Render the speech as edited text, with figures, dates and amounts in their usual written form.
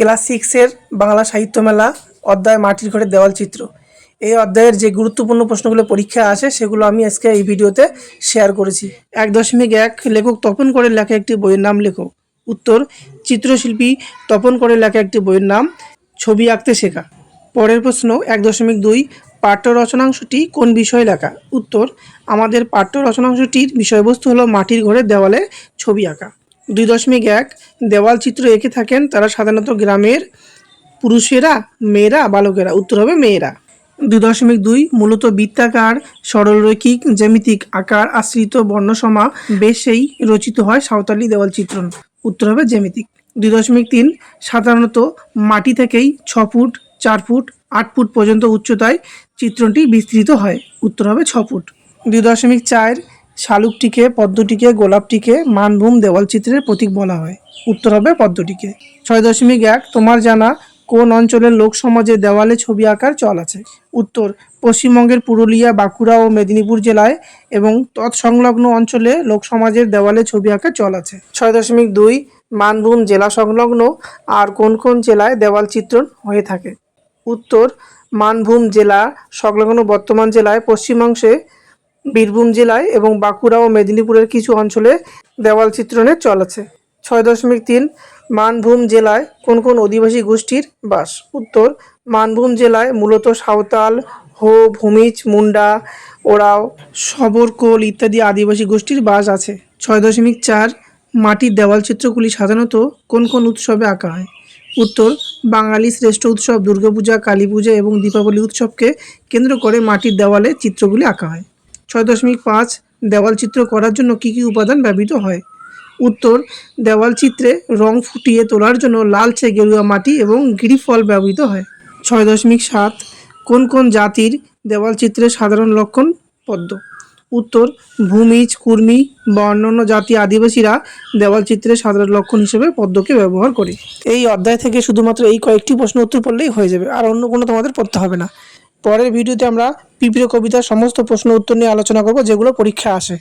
Class 6-এর Bangla সাহিত্য মেলা অধ্যায় মাটির ঘরের দেওয়াল চিত্র। এই অধ্যায়ের যে গুরুত্বপূর্ণ প্রশ্নগুলো পরীক্ষায় আসে সেগুলো আমি আজকে এই ভিডিওতে শেয়ার করেছি। 1.1 লেখক তপন করের লেখা একটি বইয়ের নাম লেখো। উত্তর, চিত্রশিল্পী তপন করের লেখা একটি বইয়ের নাম ছবি আঁকতে শেখা। পরের প্রশ্ন 1.2 পাঠ্য রচনাংশটি কোন বিষয়ে লেখা? উত্তর, আমাদের পাঠ্য রচনাংশটির বিষয়বস্তু হলো মাটির ঘরের দেওয়ালে ছবি আঁকা। 2.1 দেওয়াল চিত্র এঁকে থাকেন তারা সাধারণত গ্রামের পুরুষেরা, মেয়েরা, বালকেরা। উত্তর হবে মেয়েরা। 2.2 মূলত বৃত্তাকার, সরলরৈখিক, জ্যামিতিক আকার আশ্রিত বর্ণসমা বেশেই রচিত হয় সাঁওতালি দেওয়াল চিত্রণ। উত্তর হবে জ্যামিতিক। 2.3 সাধারণত মাটি থেকেই 6 ফুট, 4 ফুট, 8 ফুট পর্যন্ত উচ্চতায় চিত্রণটি বিস্তৃত হয়। উত্তর হবে 6 ফুট। 2.4 শালুকটিকে, পদ্মটিকে, গোলাপটিকে মানভূম দেওয়াল চিত্রের প্রতীক বলা হয়। উত্তর হবে পদ্মটিকে। 6.1 তোমার জানা কোন অঞ্চলের লোক সমাজে দেওয়ালে ছবি আঁকার চল আছে? উত্তর, পশ্চিমবঙ্গের পুরুলিয়া, বাঁকুড়া ও মেদিনীপুর জেলায় এবং তৎসংলগ্ন অঞ্চলে লোক সমাজের দেওয়ালে ছবি আঁকার চল আছে। 6.2 মানভূম জেলা সংলগ্ন আর কোন কোন জেলায় দেওয়াল চিত্রণ হয়ে থাকে? উত্তর, মানভূম জেলা সংলগ্ন বর্তমান জেলায়, পশ্চিমাংশে বীরভূম জেলায় এবং বাঁকুড়া ও মেদিনীপুরের কিছু অঞ্চলে দেওয়াল চিত্রণের চল আছে। 6.3 মানভূম জেলায় কোন কোন অধিবাসী গোষ্ঠীর বাস? উত্তর, মানভূম জেলায় মূলত সাঁওতাল, হো, ভূমিজ, মুন্ডা, ওরাও, শবর, কোল ইত্যাদি আদিবাসী গোষ্ঠীর বাস আছে। 6.4 মাটির দেওয়াল চিত্রগুলি সাধারণত কোন কোন উৎসবে আঁকা হয়? উত্তর, বাঙালি শ্রেষ্ঠ উৎসব দুর্গাপূজা, কালী পূজা এবং দীপাবলি উৎসবকে কেন্দ্র করে মাটির দেওয়ালে চিত্রগুলি আঁকা হয়। 6.5 দেওয়াল চিত্র করার জন্য কী কী উপাদান ব্যবহৃত হয়? উত্তর, দেওয়াল চিত্রে রং ফুটিয়ে তোলার জন্য লালচে গেরুয়া মাটি এবং গিরিফল ব্যবহৃত হয়। 6.7 কোন কোন জাতির দেওয়াল চিত্রের সাধারণ লক্ষণ পদ্ম? উত্তর, ভূমিজ, কুর্মী বা অন্যান্য জাতি আদিবাসীরা দেওয়াল চিত্রের সাধারণ লক্ষণ হিসেবে পদ্মকে ব্যবহার করে। এই অধ্যায় থেকে শুধুমাত্র এই কয়েকটি প্রশ্ন উত্তর পড়লেই হয়ে যাবে, আর অন্য কোনো তোমাদের পড়তে হবে না। পরের ভিডিওতে আমরা পিঁপড়ে কবিতার সমস্ত প্রশ্ন উত্তর নিয়ে আলোচনা করব যেগুলো পরীক্ষায় আসে।